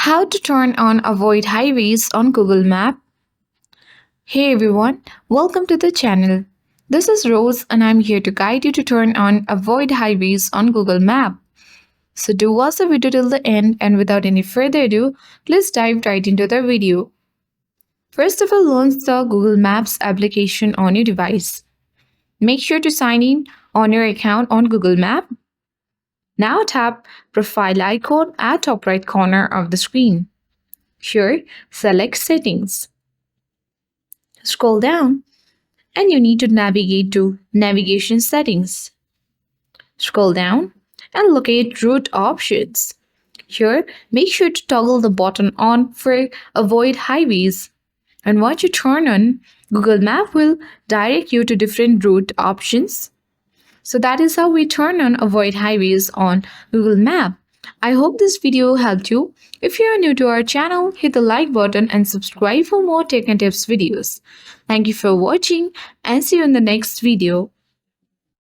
How to turn on avoid highways on Google Map. Hey everyone, welcome to the channel. This is Rose and I'm here to guide you to turn on avoid highways on Google Map. So do watch the video till the end, and without any further ado, let's dive right into the video. First of all, launch the Google Maps application on your device. Make sure to sign in on your account on Google Map. Now tap profile icon at top right corner of the screen. Here, select Settings. Scroll down and you need to navigate to Navigation Settings. Scroll down and locate Route Options. Here, make sure to toggle the button on for Avoid Highways. And once you turn on, Google Map will direct you to different route options. So that is how we turn on Avoid Highways on Google Map. I hope this video helped you. If you are new to our channel, hit the like button and subscribe for more tech and tips videos. Thank you for watching and see you in the next video.